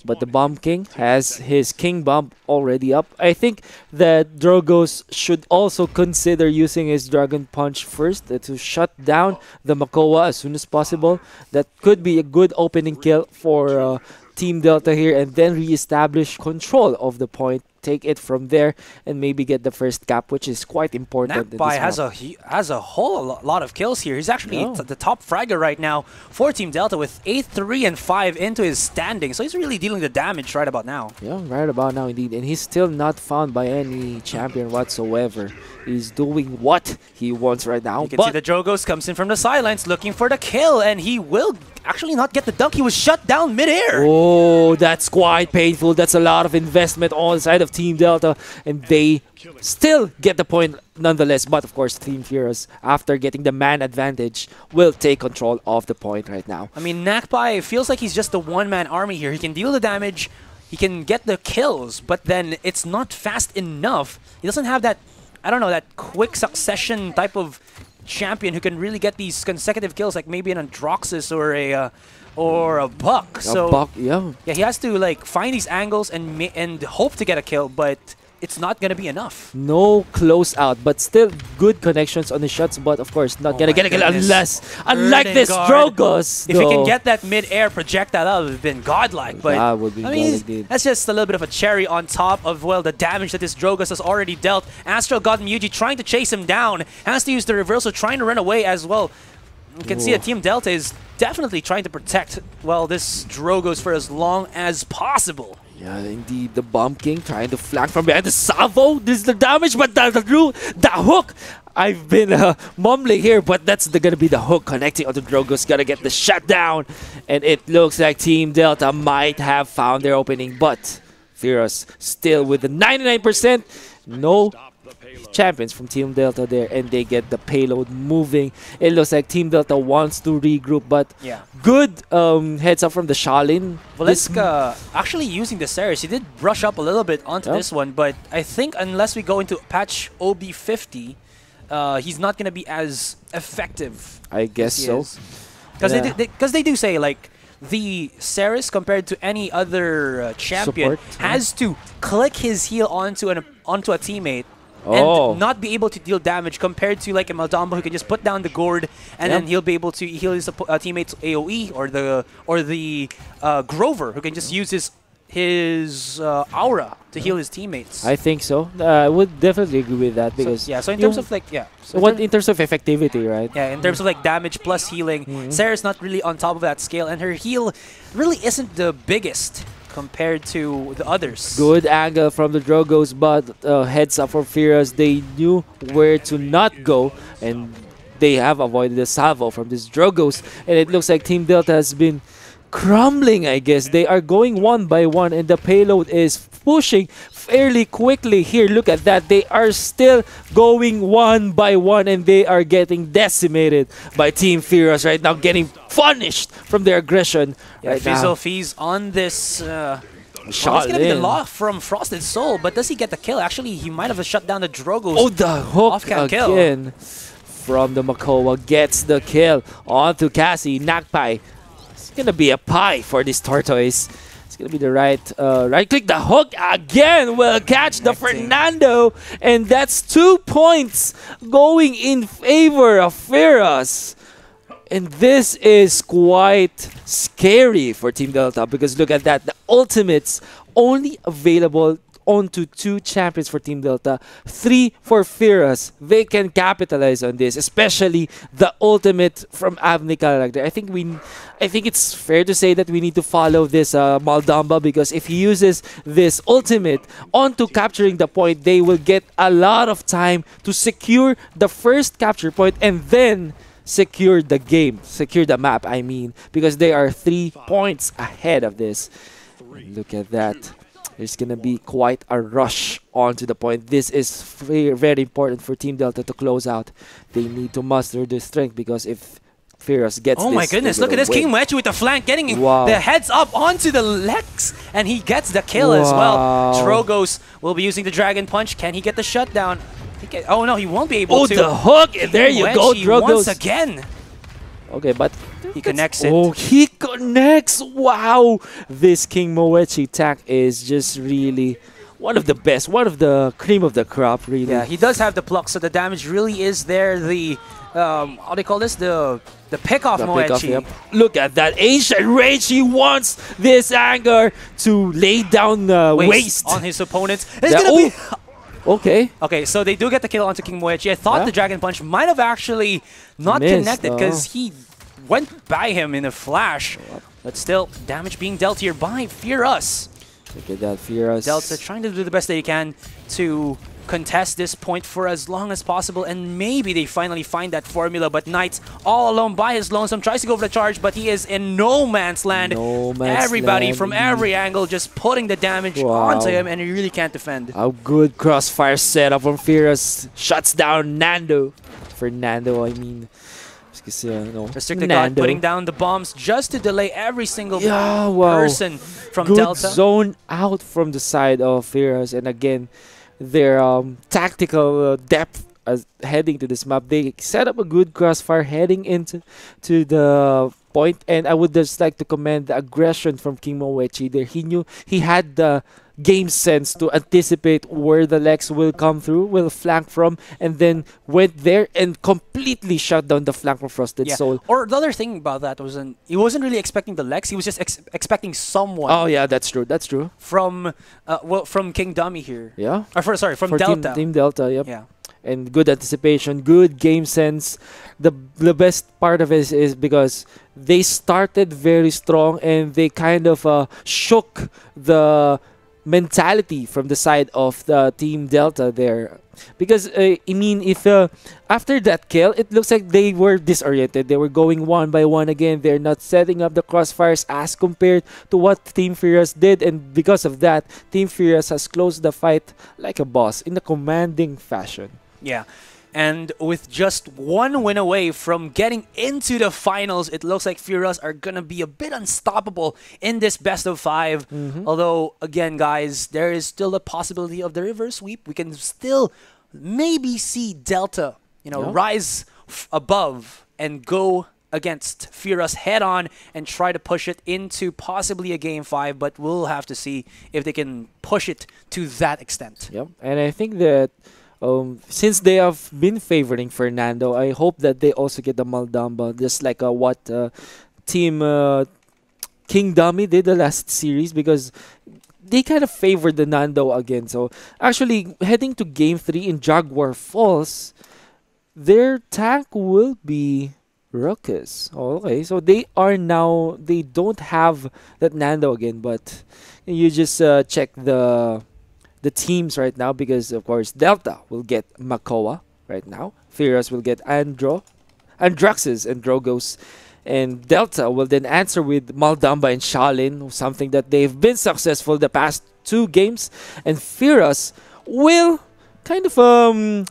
But the Bomb King has his King Bomb already up. I think that Drogos should also consider using his Dragon Punch first to shut down the Makoa as soon as possible. That could be a good opening kill for Team Delta here, and then re-establish control of the point take it from there and maybe get the first cap, which is quite important. NakPiie has a whole lot of kills here. He's actually the top fragger right now for Team Delta with 8, 3, and 5 into his standing. So he's really dealing the damage right about now. Yeah, right about now indeed. And he's still not found by any champion whatsoever. He's doing what he wants right now. You can see the Drogos comes in from the sidelines looking for the kill, and he will actually not get the dunk. He was shut down mid-air. Oh, that's quite painful. That's a lot of investment on the side of Team Delta, and they still get the point nonetheless. But of course, Team FearUS, after getting the man advantage, will take control of the point right now. I mean, NakPiie feels like he's just the one-man army here. He can deal the damage, he can get the kills, but then it's not fast enough. He doesn't have that, I don't know, that quick succession type of champion who can really get these consecutive kills, like maybe an Androxus or a Buck. Yeah, he has to like find these angles and hope to get a kill, but it's not gonna be enough. No close out, but still good connections on the shots. But of course, not gonna get a kill unlike this Drogos. If he can get that mid-air projectile, that would have been godlike. But that would be that's just a little bit of a cherry on top of the damage that this Drogos has already dealt. AstralGodMyuji trying to chase him down, has to use the reversal, trying to run away as well. You can see that Team Delta is definitely trying to protect this Drogos for as long as possible. Yeah, indeed, the Bomb King trying to flank from behind the salvo. This is the damage, but the hook. I've been mumbling here, but that's gonna be the hook connecting onto Drogos. Gotta get the shutdown, and it looks like Team Delta might have found their opening, but FearUS still with the 99%. No champions from Team Delta there, and they get the payload moving. It looks like Team Delta wants to regroup, but good heads up from the Shaolin. Volenska actually using the Ceres. He did brush up a little bit onto this one, but I think unless we go into patch OB50, he's not going to be as effective. I guess so. Because they do say, like, the Ceres compared to any other champion has to click his heel onto a teammate and not be able to deal damage, compared to like a Maldamba who can just put down the gourd and then he'll be able to heal his teammates AoE, or the Grover who can just use his aura to heal his teammates. I think so. I would definitely agree with that, because so in terms of like in terms of effectivity, right? Yeah, in terms of like damage plus healing, Sarah's not really on top of that scale, and her heal really isn't the biggest compared to the others. Good angle from the Drogos, but heads up for FearUS. They knew where to not go, and they have avoided the salvo from this Drogos, and it looks like Team Delta has been crumbling, I guess. They are going one by one, and the payload is pushing fairly quickly here. Look at that. They are still going one by one, and they are getting decimated by Team FearUS right now, getting punished from their aggression. FeezleFeez on this it's going to be the law from Frosted Soul, but does he get the kill? Actually, he might have shut down the Drogos. Oh, the hook again from the Makoa gets the kill onto Cassie. NakPiie. It's going to be a pie for this tortoise. It's going to be the right click. The hook again will catch the Fernando. And that's 2 points going in favor of FearUS. And this is quite scary for Team Delta, because look at that. The ultimates only available onto 2 champions for Team Delta, 3 for FearUS. They can capitalize on this, especially the ultimate from Agnical. I think it's fair to say that we need to follow this Maldamba, because if he uses this ultimate onto capturing the point, they will get a lot of time to secure the first capture point and then secure the game, secure the map, I mean, because they are 3 points ahead of this. Look at that. There's going to be quite a rush onto the point. This is very important for Team Delta to close out. They need to muster their strength, because if FearUS gets my goodness, look at this KingMOECCHI with the flank, getting the heads up onto the legs, and he gets the kill as well. Drogos will be using the Dragon Punch. Can he get the shutdown? Oh no, he won't be able to. Oh, the hook! And there you go, Drogos. Once again. Okay, but he connects it. Oh, he connects! Wow! This KingMOECCHI tech is just really one of the best, one of the cream of the crop, really. Yeah, he does have the pluck, so the damage really is there. The, how do you call this? The The pick off Moechi. Yep. Look at that ancient rage. He wants this anger to lay down waste on his opponents. It's gonna be okay. Okay, so they do get the kill onto KingMOECCHI. I thought the Dragon Punch might have actually not connected because he went by him in a flash. But still, damage being dealt here by FearUS. Look at that, FearUS. Delta trying to do the best they can to contest this point for as long as possible, and maybe they finally find that formula, but Knight all alone by his lonesome tries to go for the charge, but he is in no man's land. Everybody from every angle just putting the damage onto him, and he really can't defend. A good crossfire setup from FearUS. Shuts down Nando. Fernando, I mean. RestrictedGOD putting down the bombs just to delay every single person from good Delta. Zone out from the side of FearUS, and again, their tactical depth heading to this map. They set up a good crossfire heading into the point, and I would just like to commend the aggression from KingMOECCHI there. He knew he had the game sense to anticipate where the Lex will come through, will flank from, and then went there and completely shut down the flank from Frosted Soul. Or the other thing about that wasn't he wasn't really expecting the Lex. He was just expecting someone. Oh yeah, that's true. That's true. From from King Dummy here. Yeah. Or from Delta. Team Delta. Yep. Yeah. And good anticipation, good game sense. The best part of it is because they started very strong and they kind of shook the mentality from the side of the Team Delta there. Because, I mean, if after that kill, it looks like they were disoriented. They were going one by one again. They're not setting up the crossfires as compared to what Team FearUS did. And because of that, Team FearUS has closed the fight like a boss in a commanding fashion. Yeah. And with just one win away from getting into the finals, it looks like FearUS are going to be a bit unstoppable in this best of 5. Although, again, guys, there is still the possibility of the reverse sweep. We can still maybe see Delta, rise above and go against FearUS head-on and try to push it into possibly a Game 5, but we'll have to see if they can push it to that extent. Yep, and I think that since they have been favoring Fernando, I hope that they also get the Maldamba, just like what Team King Dummy did the last series, because they kind of favored the Nando again. So actually, heading to Game 3 in Jaguar Falls, their tank will be Ruckus. Okay, so they don't have that Nando again, but you just check the teams right now, because of course Delta will get Makoa right now, FearUS will get Andraxis and Drogos, and Delta will then answer with Maldamba and Shaolin, something that they've been successful the past 2 games, and FearUS will kind of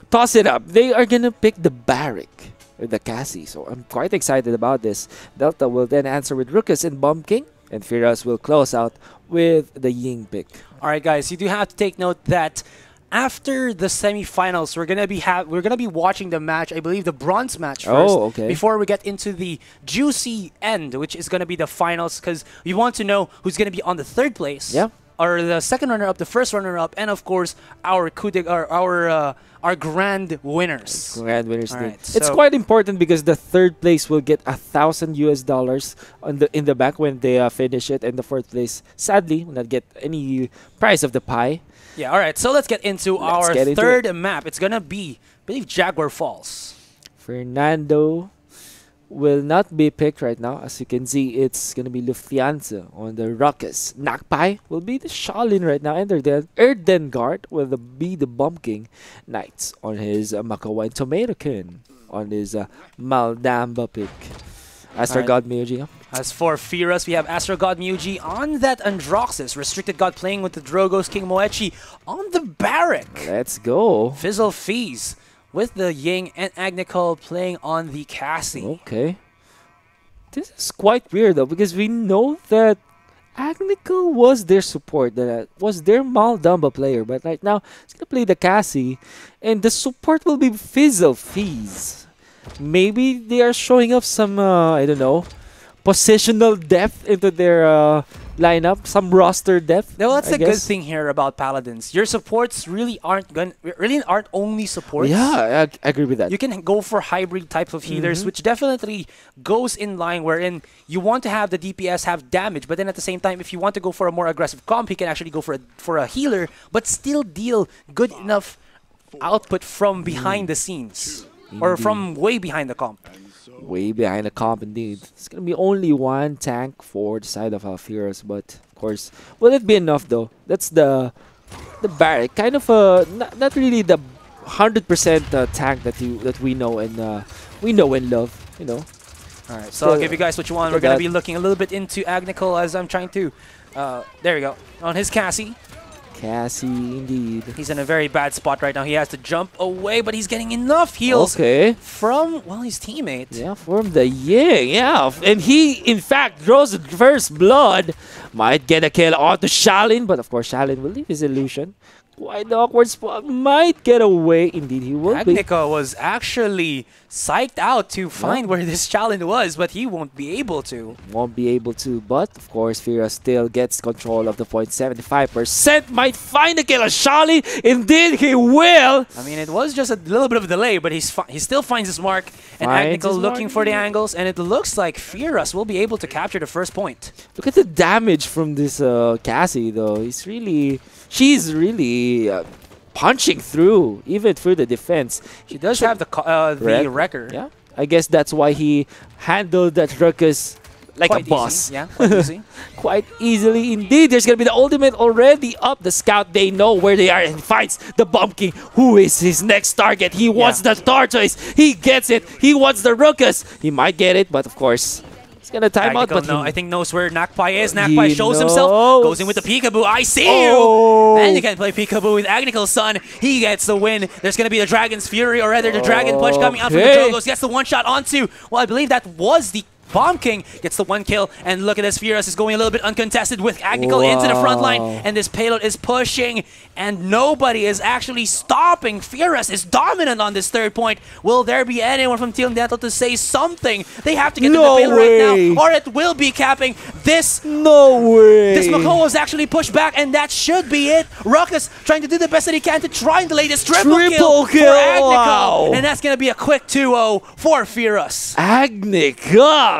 toss it up. They are gonna pick the Barrack with the Cassie, so I'm quite excited about this. Delta will then answer with Ruckus and Bomb King, and FearUS will close out with the Ying pick. All right, guys, you do have to take note that after the semifinals, we're gonna be watching the match. I believe the bronze match first, before we get into the juicy end, which is gonna be the finals, because we want to know who's gonna be on the 3rd place, or the 2nd runner-up, the 1st runner-up, and of course our grand winners. Right, it's quite important because the 3rd place will get $1,000 in the bank when they finish it, and the 4th place sadly will not get any price of the pie. Yeah, all right. So let's get into our 3rd map. It's gonna be, I believe, Jaguar Falls. Fernando will not be picked right now. As you can see, it's gonna be Lufthansa on the Ruckus. NakPiie will be the Shaolin right now, and Erdengard will be the Bomb King. Knights on his Makoa, and Tomatokin on his Maldamba pick. AstralGodMyuji. As for FearUS, we have AstralGodMyuji on that Androxus. RestrictedGOD playing with the Drogos, KingMOECCHI on the Barrack. Let's go. FeezleFeez with the Ying, and Agnical playing on the Cassie. Okay. This is quite weird though, because we know that Agnical was their support, that was their Maldamba player, but right now he's gonna play the Cassie, and the support will be FeezleFeez. Maybe they are showing up some, I don't know, positional depth into their lineup, some roster depth. Well, that's I the good guess. thing here about Paladins. Your supports really aren't only supports. Yeah, I agree with that. You can go for hybrid type of healers, which definitely goes in line wherein you want to have the DPS have damage, but then at the same time, if you want to go for a more aggressive comp, he can actually go for a healer, but still deal good enough output from behind the scenes or from way behind the comp. Way behind the comp, indeed. It's gonna be only one tank for the side of FearUS, but of course, will it be enough though? That's the barrier, kind of not really the 100% tank that we know and love. You know. All right, so I'll give you guys what you want. We're gonna be looking a little bit into Agnical as I'm trying to. There we go on his Cassie. Cassie, indeed. He's in a very bad spot right now. He has to jump away, but he's getting enough heals from, well, his teammate. Yeah, from the Ying, yeah. And he, in fact, draws the first blood. Might get a kill onto Shalin, but of course, Shalin will leave his illusion. Quite the awkward spot. Might get away. Indeed, he will be. Agnical was actually psyched out to find where this challenge was, but he won't be able to. Won't be able to, but of course, FearUS still gets control of the point. 75% might find a kill on Shalin. Indeed, he will. I mean, it was just a little bit of a delay, but he still finds his mark. And Agnical looking for the angles, and it looks like FearUS will be able to capture the first point. Look at the damage from this Cassie, though. She's really punching through, even through the defense. He does have the wrecker. Yeah, I guess that's why he handled that ruckus like quite a boss. Easy. Yeah, quite easy. Quite easily indeed. There's gonna be the ultimate already up. The scout, they know where they are and fights the Bomb King. Who is his next target? He wants the tortoise. He gets it. He wants the ruckus. He might get it, but of course, he's gonna time out. But I think knows where NakPiie is. NakPiie shows himself, goes in with the peekaboo. I see you! And you can play peekaboo with Agnical's son. He gets the win. There's gonna be the Dragon's Fury, or rather the Dragon Punch coming out from the Jogos. Gets the one shot onto, well, I believe that was the Bomb King, gets the one kill, and look at this, FearUS is going a little bit uncontested with Agnical into the front line, and this payload is pushing, and nobody is actually stopping. FearUS is dominant on this third point. Will there be anyone from Team Dental to say something? They have to get to the payload right now, or it will be capping this. No way! This Mako was actually pushed back, and that should be it. Ruckus trying to do the best that he can to try and delay this triple kill for Agnical, and that's going to be a quick 2-0 for FearUS. Agnical!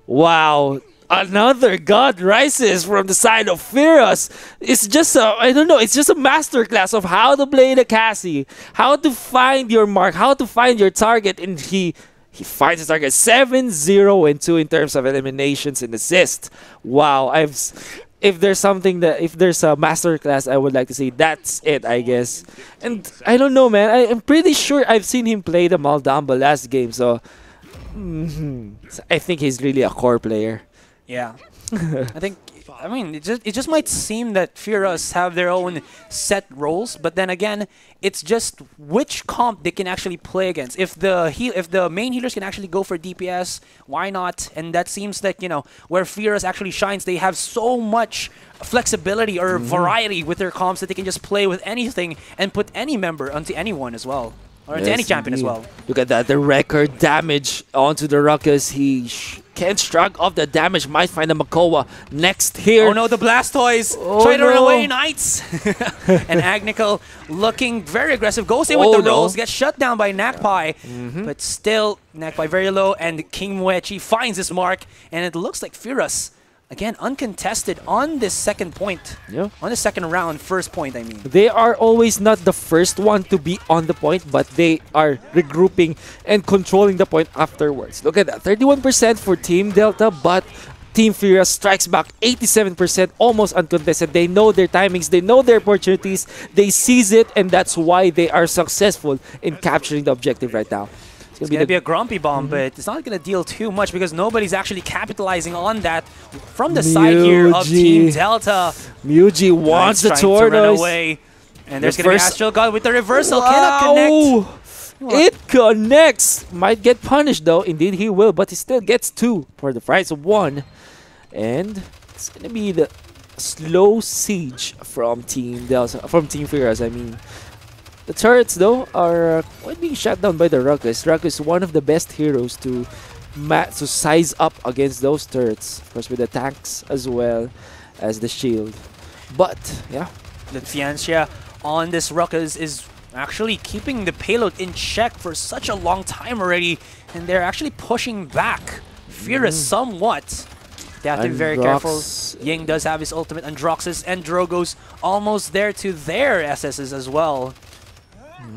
Wow, another God rises from the side of FearUS. It's just I don't know, it's just a masterclass of how to play the Cassie, how to find your mark, how to find your target, and he finds his target. 7-0-2 in terms of eliminations and assists. Wow, if there's a masterclass I would like to see, that's it, I guess. And I don't know, man, I'm pretty sure I've seen him play the Maldamba last game, so I think he's really a core player. Yeah. I mean, it just might seem that FearUS have their own set roles, but then again, it's just which comp they can actually play against. If the main healers can actually go for DPS, why not? And that seems like, you know, where FearUS actually shines, they have so much flexibility or variety with their comps that they can just play with anything and put any member onto anyone as well. Or into any champion as well. Look at that, the record damage onto the Ruckus. He can't shrug off the damage. Might find a Makoa next here. Oh no, the Blastoise! Try to run away, Knights! And Agnical looking very aggressive. Goes in with the rolls. Gets shut down by NakPiie. But still, NakPiie very low. And KingMOECCHI finds his mark. And it looks like FearUS, again, uncontested on this second point. Yeah. On the second round, first point, I mean. They are always not the first one to be on the point, but they are regrouping and controlling the point afterwards. Look at that, 31% for Team Delta, but Team FearUS strikes back 87%, almost uncontested. They know their timings, they know their opportunities, they seize it, and that's why they are successful in capturing the objective right now. It's going to be a grumpy bomb, but it's not going to deal too much because nobody's actually capitalizing on that from the side here of Team Delta. MOECCHI wants the tortoise. To run away. And there's going to be AstralGOD with the reversal. Cannot connect. It connects. Might get punished though. Indeed he will, but he still gets 2 for the price of 1. And it's going to be the slow siege from Team Delta, from Team FearUS, I mean. The turrets, though, are quite being shut down by the Ruckus. Ruckus is one of the best heroes to size up against those turrets. Of course, with the tanks as well. as the shield. But, yeah. Litviancia on this Ruckus is actually keeping the payload in check for such a long time already, and they're actually pushing back FearUS somewhat. They have to be very careful. Ying does have his ultimate, Androxus and Drogo's almost there to their SSs as well.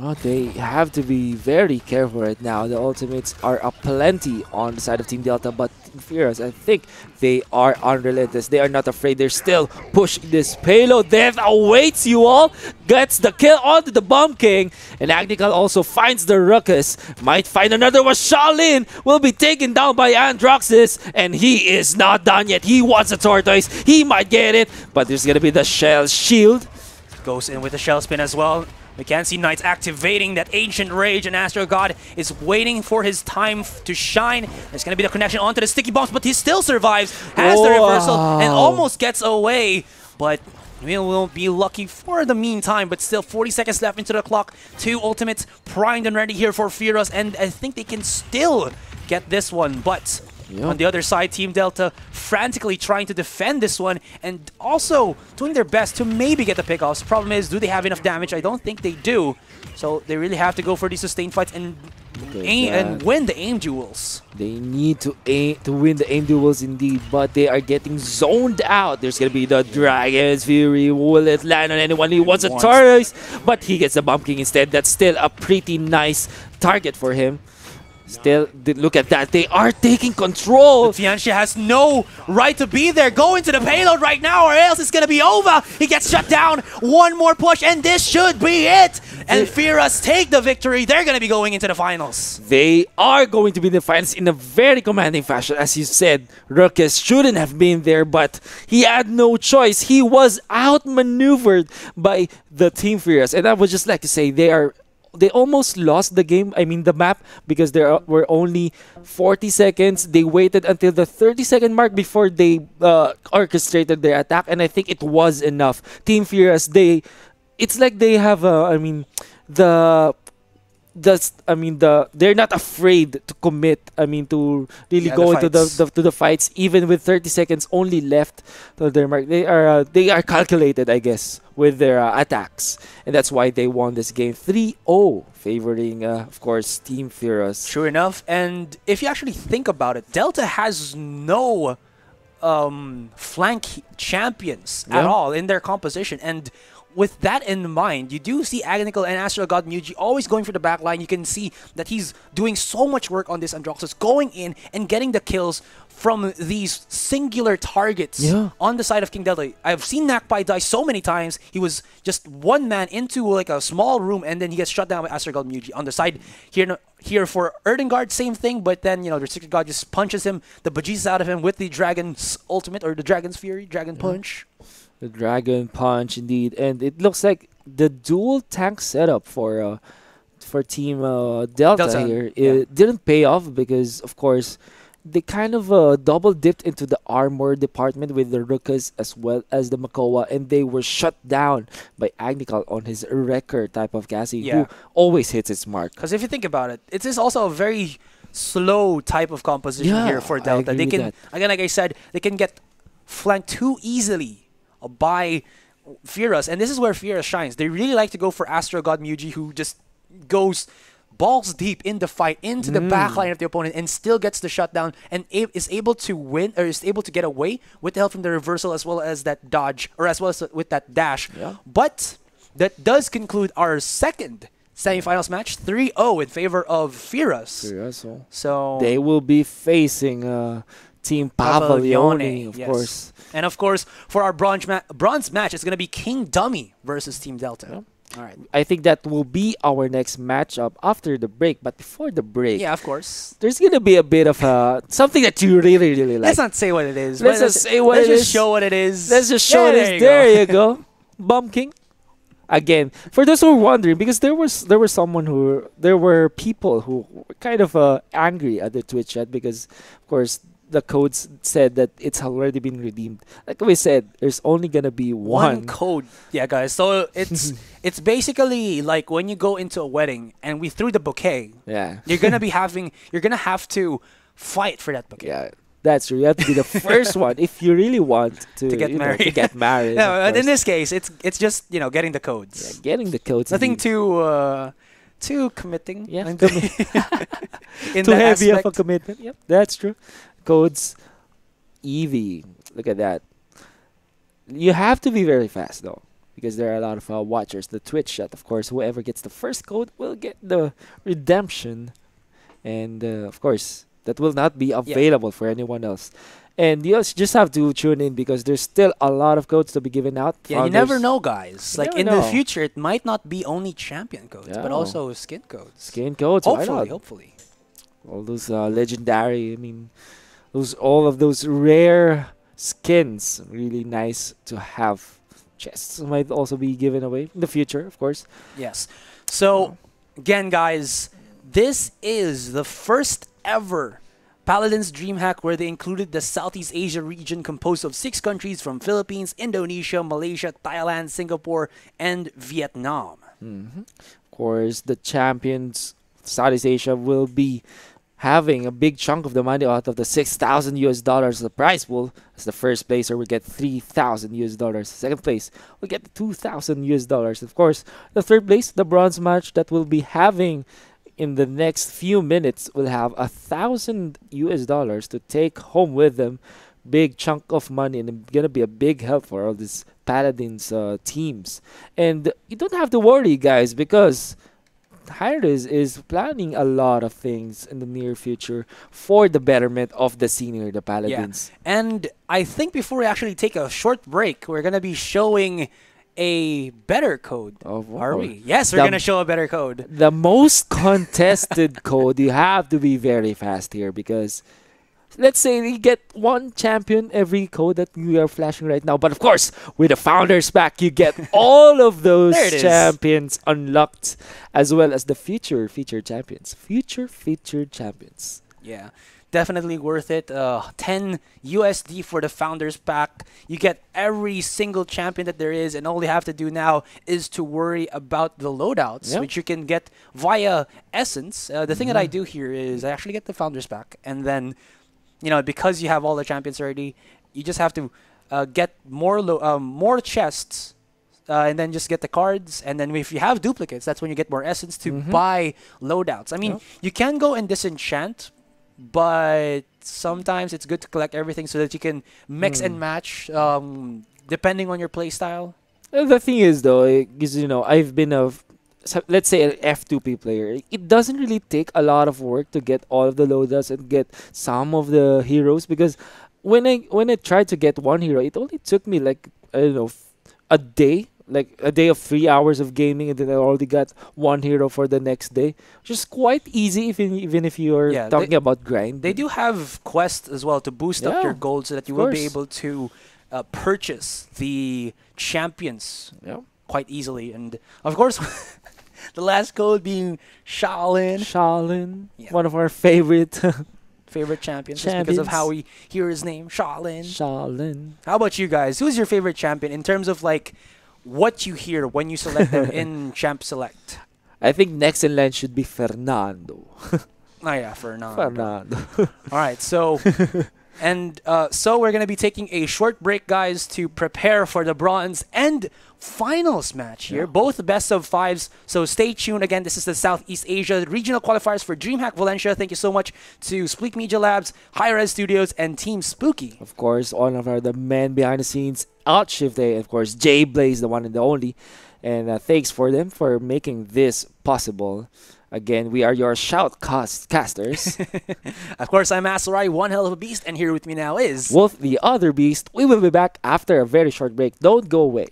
Well, they have to be very careful right now. The ultimates are aplenty on the side of Team Delta, but FearUS, I think they are unrelentless. They are not afraid. They're still pushing this payload. Death awaits you all. Gets the kill onto the Bomb King. And Agnical also finds the Ruckus. Might find another one. Shaolin will be taken down by Androxus. And he is not done yet. He wants a tortoise. He might get it. But there's going to be the Shell Shield. Goes in with the Shell Spin as well. We can see Knights activating that Ancient Rage, and AstralGod is waiting for his time to shine. There's going to be the connection onto the sticky bombs, but he still survives, has the reversal, and almost gets away. But we will be lucky for the meantime, but still 40 seconds left into the clock. 2 ultimates primed and ready here for FearUS, and I think they can still get this one, but... On the other side, Team Delta frantically trying to defend this one and also doing their best to maybe get the pickoffs. Problem is, do they have enough damage? I don't think they do. So they really have to go for these sustained fights and win the aim duels. They need to win the aim duels indeed, but they are getting zoned out. There's going to be the Dragon's Fury. Will it land on anyone? He wants a tortoise, but he gets the Bomb King instead. That's still a pretty nice target for him. Still, look at that. They are taking control. Litviancia has no right to be there. Go into the payload right now or else it's going to be over. He gets shut down. One more push and this should be it. And FearUS take the victory. They're going to be going into the finals. They are going to be in the finals in a very commanding fashion. As you said, Ruckus shouldn't have been there, but he had no choice. He was outmaneuvered by the Team FearUS. And I would just like to say they almost lost the game, the map, because there were only 40 seconds. They waited until the 30-second mark before they orchestrated their attack, and I think it was enough. Team FearUS, it's like they have, they're not afraid to commit. To really go into the fights, even with 30 seconds only left to their mark. They are calculated, I guess, with their attacks, and that's why they won this game 3-0, favoring, of course, Team FearUS. Sure enough, and if you actually think about it, Delta has no flank champions at all in their composition, and with that in mind, you do see Agnical and AstralGodMyuji always going for the back line. You can see that he's doing so much work on this Androxus, going in and getting the kills from these singular targets on the side of King Delta. I've seen NakPiie die so many times. He was just one man into like a small room and then he gets shut down by AstralGodMyuji. On the side here for Erdengard, same thing, but then, the RestrictedGOD just punches him, the bejesus out of him with the Dragon's ultimate or the Dragon's Fury, Dragon Punch. The Dragon Punch, indeed, and it looks like the dual tank setup for Team Delta here it didn't pay off because, of course, they kind of double dipped into the armor department with the Ruckus as well as the Makoa, and they were shut down by Agnical on his Wrecker type of Cassie, who always hits its mark. Because if you think about it, it is also a very slow type of composition here for Delta. They can, again, like I said, they can get flanked too easily by FearUS, and this is where FearUS shines. They really like to go for AstralGodMyuji, who just goes balls deep in the fight into the backline of the opponent and still gets the shutdown and is able to win, or is able to get away with the help from the reversal as well as that dodge, or as well as with that dash. But that does conclude our second semifinals match, 3-0 in favor of FearUS. So they will be facing Team Paladins, of course. And of course, for our bronze match, it's going to be King Dummy versus Team Delta. All right. I think that will be our next matchup after the break. But before the break, of course, there's going to be a bit of something that you really, really like. Let's not say what it is. Let's just say what it is. Let's just show what it is. Let's just show it is. There you go. Bomb King. Again, for those who are wondering, because there were people who were kind of angry at the Twitch chat because, of course, the codes said that it's already been redeemed. Like we said, there's only gonna be one code. Yeah, guys. So it's basically like when you go into a wedding and we threw the bouquet. Yeah. You're gonna have to fight for that bouquet. Yeah. That's true. You have to be the first one if you really want to get you know, married. to get married. No, of but in course. this case, it's just getting the codes. Yeah, getting the codes. Nothing indeed. too committing. Yeah, in too that heavy of a aspect. commitment. Yep, that's true. Codes, Eevee. Look at that. You have to be very fast though, because there are a lot of watchers. The Twitch chat, of course. Whoever gets the first code will get the redemption, and of course that will not be available for anyone else. And you just have to tune in because there's still a lot of codes to be given out. Yeah, you never know, guys. You Like never in the know. future, it might not be only champion codes, but Yeah. also skin codes. Skin codes. Why Hopefully, not? hopefully. All those legendary. I mean, all of those rare skins. Really nice to have. Chests might also be given away in the future, of course. Yes. So, again, guys, this is the first ever Paladins Dreamhack where they included the Southeast Asia region composed of 6 countries from Philippines, Indonesia, Malaysia, Thailand, Singapore, and Vietnam. Of course, the champions, Southeast Asia, will be having a big chunk of the money out of the $6,000 the prize pool. As the first placer will get $3,000. Second place will get $2,000. Of course, the third place, the bronze match that will be having in the next few minutes, will have $1,000 to take home with them. Big chunk of money, and it's gonna be a big help for all these Paladins teams. And you don't have to worry, guys, because Hi-Rez is planning a lot of things in the near future for the betterment of the senior, the Paladins. And I think before we actually take a short break, we're going to be showing a better code. Oh, Are wow. we? Yes, we're The- going to show a better code. The most contested code, you have to be very fast here because let's say you get one champion every code that we are flashing right now. But of course, with the Founders Pack, you get all of those There it is. champions unlocked as well as the future featured champions. Future featured champions. Yeah, definitely worth it. 10 USD for the Founders Pack. You get every single champion that there is, and all you have to do now is to worry about the loadouts, Yep. which you can get via Essence. The thing that I do here is I actually get the Founders Pack, and then, because you have all the champions already, you just have to get more chests, and then just get the cards. And then if you have duplicates, that's when you get more essence to buy loadouts. I mean, Yep. you can go and disenchant, but sometimes it's good to collect everything so that you can mix and match depending on your playstyle. The thing is, though, is, I've been let's say an F2P player. It doesn't really take a lot of work to get all of the loadouts and get some of the heroes, because when I tried to get one hero, it only took me like, I don't know, a day. Like a day of 3 hours of gaming, and then I already got one hero for the next day, which is quite easy even if you are Yeah, talking about grind. They do have quests as well to boost up Yeah, your gold so that you of will be course. able to purchase the champions Yeah. quite easily. And of course, the last code being Shaolin, Shaolin, Yeah. one of our favorite favorite champions, just because of Champions. how we hear his name, Shaolin. Shaolin. How about you guys? Who's your favorite champion in terms of like what you hear when you select them in Champ Select? I think next in line should be Fernando. Oh yeah, Fernando. Fernando. All right, so so we're gonna be taking a short break, guys, to prepare for the bronze and finals match here. Yeah. Both best of fives. So stay tuned. Again, this is the Southeast Asia regional qualifiers for Dreamhack Valencia. Thank you so much to Spleak Media Labs, Hi-Rez Studios, and Team Spooky. Of course, all of the men behind the scenes, Outshift Day, of course, Jay Blaze, the one and the only. And thanks for them for making this possible. Again, we are your casters. Of course, I'm Asarai, one hell of a beast, and here with me now is Wolf, the other beast. We will be back after a very short break. Don't go away.